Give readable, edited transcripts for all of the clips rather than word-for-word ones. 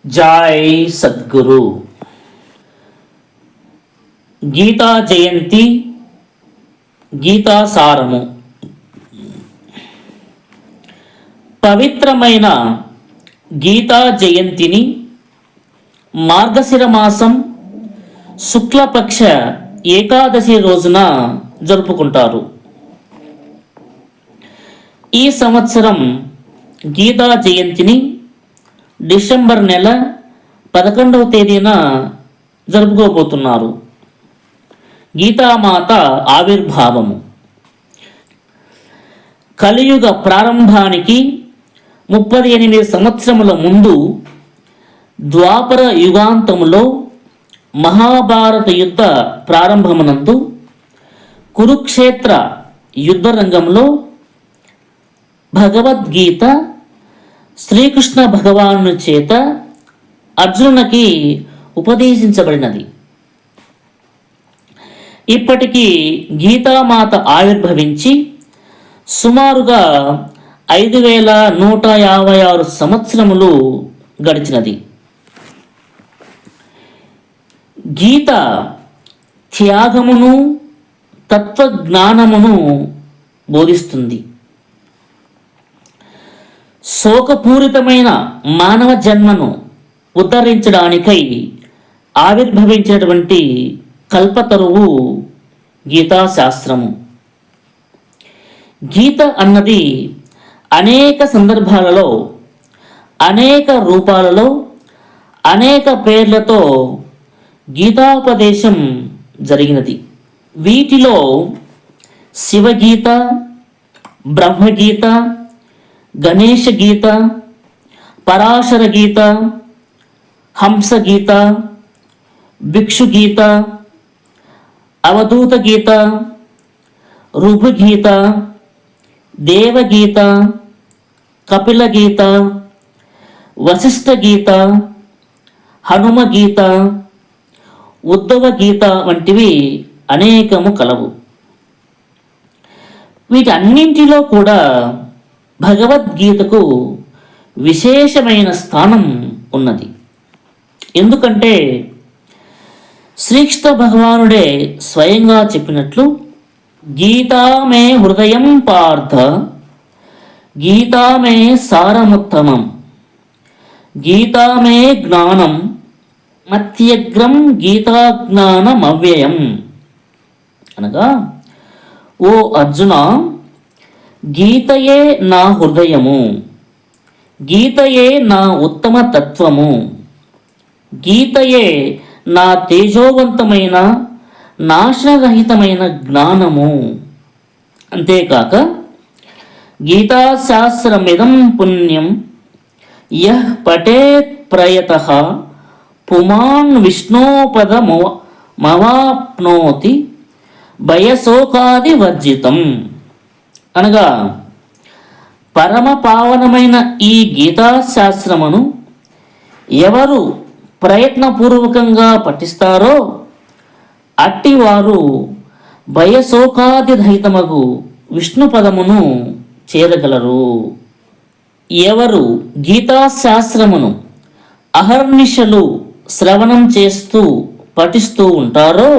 జై సద్గురు. గీతా జయంతి గీతా సారము. పవిత్రమైన గీతా జయంతిని మార్గశిర మాసం శుక్లపక్ష ఏకాదశి రోజున జరుపుకుంటారు. ఈ సంవత్సరం గీతా జయంతిని డిసెంబర్ నెల 11వ తేదీన జరుపుకోబోతున్నారు. గీతామాత ఆవిర్భావము. కలియుగ ప్రారంభానికి 38 సంవత్సరముల ముందు ద్వాపర యుగాంతములో మహాభారత యుద్ధ ప్రారంభమునందు కురుక్షేత్ర యుద్ధ రంగంలో భగవద్గీత శ్రీకృష్ణ భగవాను చేత అర్జునునికి ఉపదేశించబడినది. ఇప్పటికీ గీతామాత ఆవిర్భవించి సుమారుగా 5156 సంవత్సరములు గడిచినది. గీత త్యాగమును తత్వజ్ఞానమును బోధిస్తుంది. శోకపూరితమైన మానవ జన్మను ఉద్ధరించడానికై ఆవిర్భవించినటువంటి కల్పతరువు గీతాశాస్త్రము. గీత అన్నది అనేక సందర్భాలలో, అనేక రూపాలలో, అనేక పేర్లతో గీతాపదేశం జరిగినది. వీటిలో శివగీత, బ్రహ్మగీత, గణేష గీత, పరాశర గీత, హంసగీత, భిక్షుగీత, అవధూత గీత, రుభుగీత, దేవగీత, కపిల గీత, వశిష్ఠ గీత, హనుమ గీత, ఉద్ధవ గీత వంటివి అనేకము కలవు. వీటన్నింటిలో కూడా భగవద్గీతకు విశేషమైన స్థానం ఉన్నది. ఎందుకంటే శ్రీకృష్ణ భగవానుడే స్వయంగా చెప్పినట్లు, గీతా మే హృదయం పార్థ, గీతా మే సారముత్తమం, గీతా మే జ్ఞానం, మత్యగ్రం గీతాజ్ఞానమవ్యయం. అనగా, ఓ అర్జున, గీతయే నా హృదయము, గీతయే నా ఉత్తమ తత్వము, గీతయే నా తేజోవంతమైన నాశనరహితమైన జ్ఞానము. అంతేకాక గీతాశాస్త్రమిదం పుణ్యం యః పఠేత్ ప్రయతః పుమాన్ విష్ణోపదమవాప్నోతి భయశోకాది వర్జితం. అనగా, పరమ పావనమైన ఈ గీతాశాస్త్రమును ఎవరు ప్రయత్నపూర్వకంగా పఠిస్తారో అట్టివారు భయశోకాది రహితమగు విష్ణు పదమును చేరగలరు. ఎవరు గీతాశాస్త్రమును అహర్నిశలు శ్రవణం చేస్తూ పఠిస్తూ ఉంటారో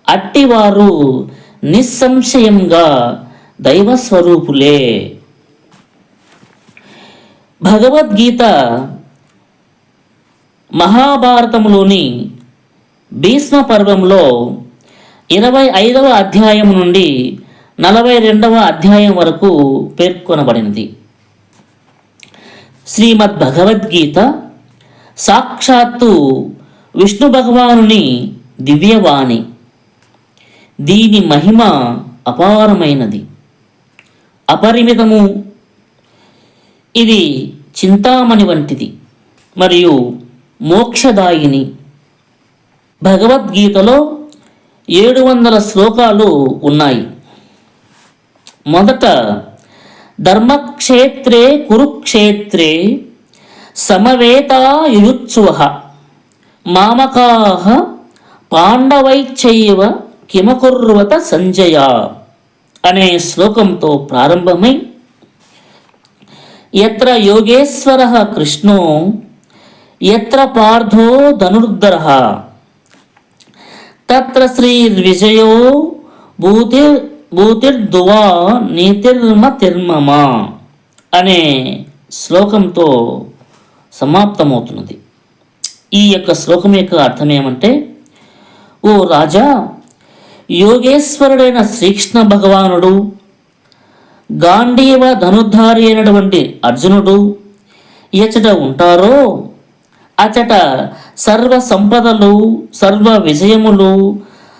అట్టివారు నిస్సంశయంగా దైవస్వరూపులే. భగవద్గీత మహాభారతములోని భీష్మ పర్వంలో 25వ అధ్యాయం నుండి 42వ అధ్యాయం వరకు పేర్కొనబడినది. శ్రీమద్ భగవద్గీత సాక్షాత్తు విష్ణు భగవానుని దివ్యవాణి. దీని మహిమ అపారమైనది, అపరిమితము. ఇది చింతామణి వంటిది మరియు మోక్షదాయిని. భగవద్గీతలో 700 శ్లోకాలు ఉన్నాయి. మొదట, ధర్మక్షేత్రే కురుక్షేత్రే సమవేతాయుయుత్సువః మామకాః పాండవైశ్చైవ కిమకుర్వత సంజయ అనే శ్లోకంతో ప్రారంభమై, యత్ర యోగేశ్వరః కృష్ణో యత్ర పార్థో ధనుర్ధరః తత్ర శ్రీర్విజయో భూతిర్దువా నీతిర్మతిర్మమ అనే శ్లోకంతో సమాప్తమవుతున్నది. ఈ యొక్క శ్లోకం యొక్క అర్థం ఏమంటే, ఓ రాజా, యోగేశ్వరుడైన శ్రీకృష్ణ భగవానుడు, గాంధీవ ధనుర్ధారి అయినటువంటి అర్జునుడు ఎచట ఉంటారో అచట సర్వ సంపదలు, సర్వ విజయములు,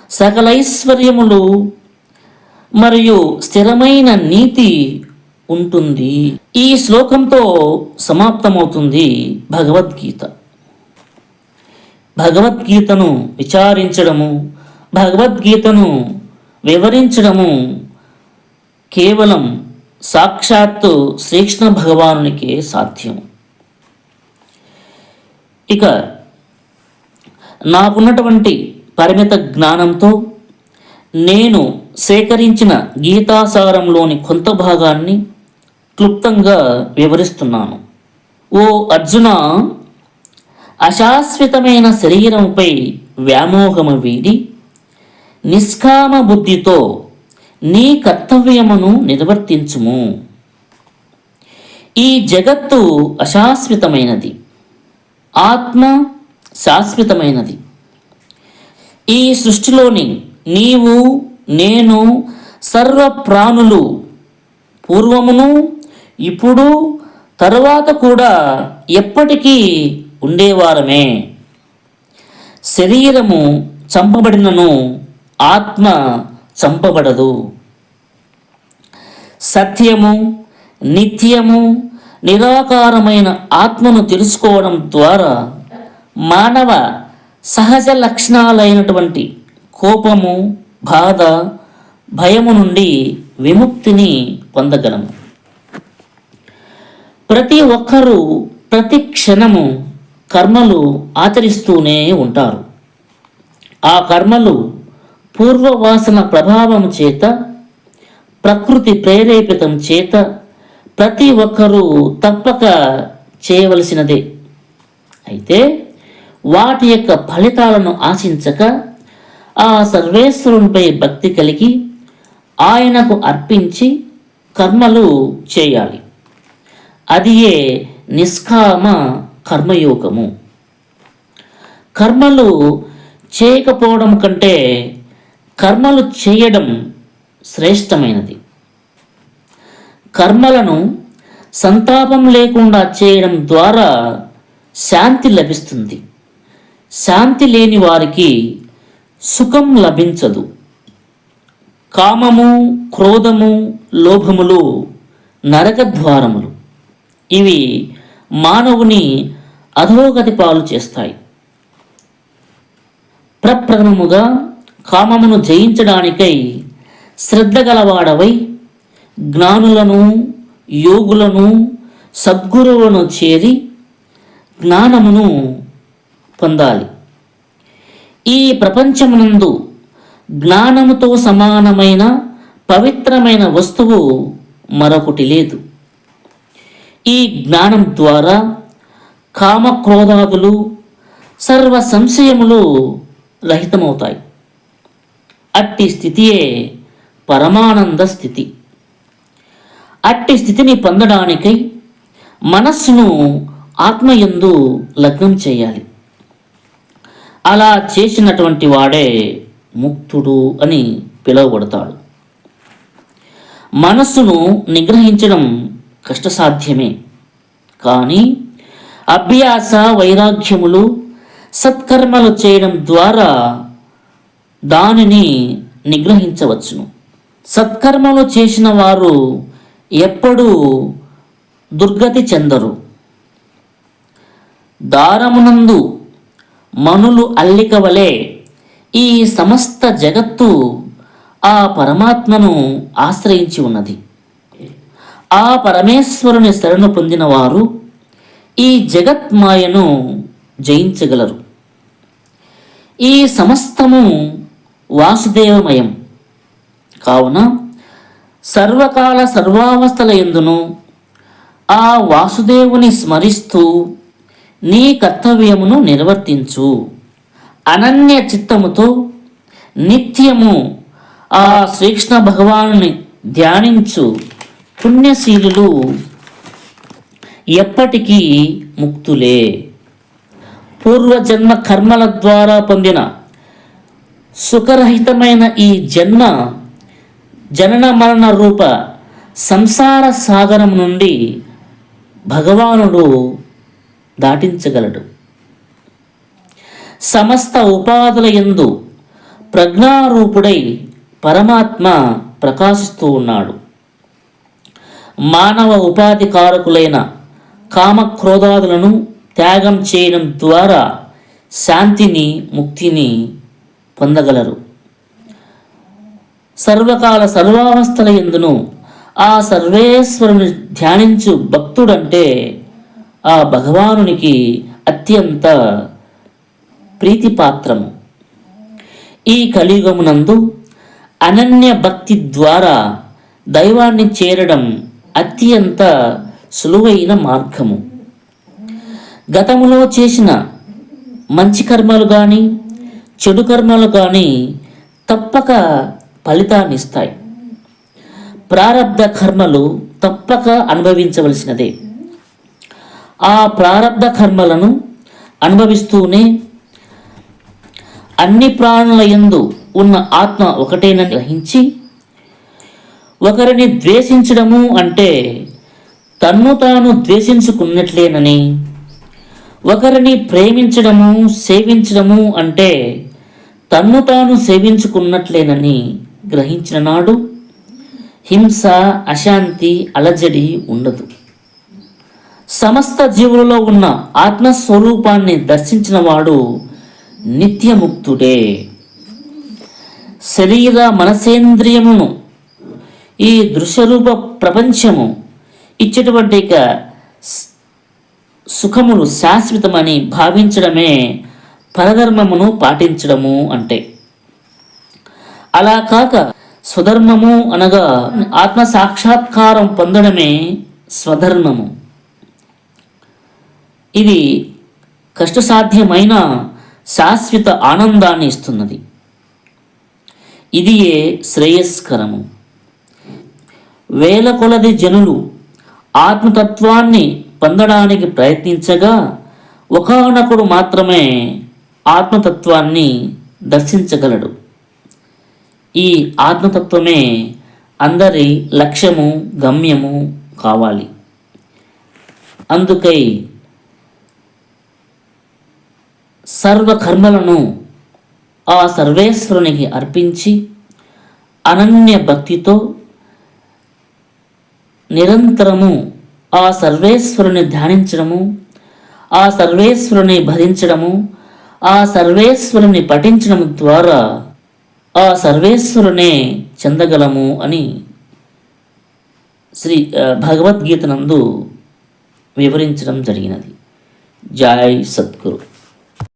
సకలైశ్వర్యములు మరియు స్థిరమైన నీతి ఉంటుంది. ఈ శ్లోకంతో సమాప్తమవుతుంది భగవద్గీత. భగవద్గీతను విచారించడము, భగవద్గీతను వివరించడము కేవలం సాక్షాత్తు శ్రీకృష్ణ భగవానునికే సాధ్యం. ఇక నాకున్నటువంటి పరిమిత జ్ఞానంతో నేను సేకరించిన గీతాసారంలోని కొంత భాగాన్ని క్లుప్తంగా వివరిస్తున్నాను. ఓ అర్జున, అశాశ్వతమైన శరీరంపై వ్యామోహము వీడి నిష్కామ బుద్ధితో నీ కర్తవ్యమును నిర్వర్తించుము. ఈ జగత్తు అశాశ్వతమైనది, ఆత్మ శాశ్వతమైనది. ఈ సృష్టిలోని నీవు, నేను, సర్వ ప్రాణులు పూర్వమును, ఇప్పుడు, తరువాత కూడా ఎప్పటికీ ఉండేవారమే. శరీరము చంపబడినను ఆత్మ చంపబడదు. సత్యము, నిత్యము, నిరాకారమైన ఆత్మను తెలుసుకోవడం ద్వారా మానవ సహజ లక్షణాలైనటువంటి కోపము, బాధ, భయము నుండి విముక్తిని పొందగలము. ప్రతి ఒక్కరూ ప్రతి క్షణము కర్మలు ఆచరిస్తూనే ఉంటారు. ఆ కర్మలు పూర్వవాసన ప్రభావం చేత, ప్రకృతి ప్రేరేపితం చేత ప్రతి ఒక్కరూ తప్పక చేయవలసినదే. అయితే వాటి యొక్క ఫలితాలను ఆశించక ఆ సర్వేశ్వరునిపై భక్తి కలిగి ఆయనకు అర్పించి కర్మలు చేయాలి. అదియే నిష్కామ కర్మయోగము. కర్మలు చేయకపోవడం కంటే కర్మలు చేయడం శ్రేష్టమైనది. కర్మలను సంతాపం లేకుండా చేయడం ద్వారా శాంతి లభిస్తుంది. శాంతి లేని వారికి సుఖం లభించదు. కామము, క్రోధము, లోభములు నరకద్వారములు. ఇవి మానవుని అధోగతి పాలు చేస్తాయి. ప్రప్రథమముగా కామమును జయించడానికై శ్రద్ధ గలవాడవై జ్ఞానులను, యోగులను, సద్గురువులను చేరి జ్ఞానమును పొందాలి. ఈ ప్రపంచమునందు జ్ఞానముతో సమానమైన పవిత్రమైన వస్తువు మరొకటి లేదు. ఈ జ్ఞానం ద్వారా కామక్రోధాదులు, సర్వ సంశయములు రహితమవుతాయి. అట్టి స్థితియే పరమానంద స్థితి. అట్టి స్థితిని పొందడానికై మనస్సును ఆత్మయందు లగ్నం చేయాలి. అలా చేసినటువంటి వాడే ముక్తుడు అని పిలువబడతాడు. మనస్సును నిగ్రహించడం కష్టసాధ్యమే. కానీ అభ్యాస, వైరాగ్యములు, సత్కర్మలు చేయడం ద్వారా దానిని నిగ్రహించవచ్చును. సత్కర్మలు చేసిన వారు ఎప్పుడూ దుర్గతి చెందరు. దారమునందు మనులు అల్లిక వలె ఈ సమస్త జగత్తు ఆ పరమాత్మను ఆశ్రయించి ఉన్నది. ఆ పరమేశ్వరుని శరణు పొందిన వారు ఈ జగత్మాయను జయించగలరు. ఈ సమస్తము వాసుదేవమయం కావున సర్వకాల సర్వావస్థల యందును ఆ వాసుదేవుని స్మరిస్తూ నీ కర్తవ్యమును నిర్వర్తించు. అనన్య చిత్తముతో నిత్యము ఆ శ్రీకృష్ణ భగవానుని ధ్యానించు పుణ్యశీలులు ఎప్పటికీ ముక్తులే. పూర్వజన్మ కర్మల ద్వారా పొందిన సుఖరహితమైన ఈ జన్మ జనన మరణ రూప సంసార సాగరం నుండి భగవానుడు దాటించగలడు. సమస్త ఉపాధుల యందు ప్రజ్ఞారూపుడై పరమాత్మ ప్రకాశిస్తూ ఉన్నాడు. మానవ ఉపాధి కారకులైన కామక్రోధాదులను త్యాగం చేయడం ద్వారా శాంతిని, ముక్తిని పొందగలరు. సర్వకాల సర్వావస్థల యందును ఆ సర్వేశ్వరుని ధ్యానించు భక్తుడంటే ఆ భగవానునికి అత్యంత ప్రీతిపాత్రము. ఈ కలియుగమునందు అనన్య భక్తి ద్వారా దైవాన్ని చేరడం అత్యంత సులువైన మార్గము. గతములో చేసిన మంచి కర్మలు కానీ చెడు కర్మలు కానీ తప్పక ఫలితాన్ని ఇస్తాయి. ప్రారబ్ధ కర్మలు తప్పక అనుభవించవలసినదే. ఆ ప్రారబ్ధ కర్మలను అనుభవిస్తూనే అన్ని ప్రాణుల యందు ఉన్న ఆత్మ ఒకటేనని గ్రహించి ఒకరిని ద్వేషించడము అంటే తన్ను తాను ద్వేషించుకున్నట్లేనని, ఒకరిని ప్రేమించడము, సేవించడము అంటే తన్ను తాను సేవించుకున్నట్లేనని గ్రహించిన నాడు హింస, అశాంతి, అలజడి ఉండదు. సమస్త జీవులలో ఉన్న ఆత్మస్వరూపాన్ని దర్శించిన వాడు నిత్యముక్తుడే. శరీర మనసేంద్రియమును ఈ దృశ్యరూప ప్రపంచము ఇచ్చేటువంటి సుఖములు శాశ్వతమని భావించడమే పరధర్మమును పాటించడము అంటే. అలా కాక స్వధర్మము అనగా ఆత్మ సాక్షాత్కారం పొందడమే స్వధర్మము. ఇది కష్టసాధ్యమైన శాశ్వత ఆనందాన్ని ఇస్తున్నది. ఇదియే శ్రేయస్కరము. వేల కొలది జనులు ఆత్మతత్వాన్ని పొందడానికి ప్రయత్నించగా ఒకానొకడు మాత్రమే ఆత్మతత్వాన్ని దర్శించగలడు. ఈ ఆత్మతత్వమే అందరి లక్ష్యము, గమ్యము కావాలి. అందుకై సర్వకర్మలను ఆ సర్వేశ్వరునికి అర్పించి అనన్య భక్తితో నిరంతరము ఆ సర్వేశ్వరుని ధ్యానించడము, ఆ సర్వేశ్వరుని భరించడము, ఆ సర్వేశ్వరుని పఠించడం ద్వారా ఆ సర్వేశ్వరునే చెందగలము అని భగవద్గీత నందు వివరించడం జరిగినది. జై సద్గురు.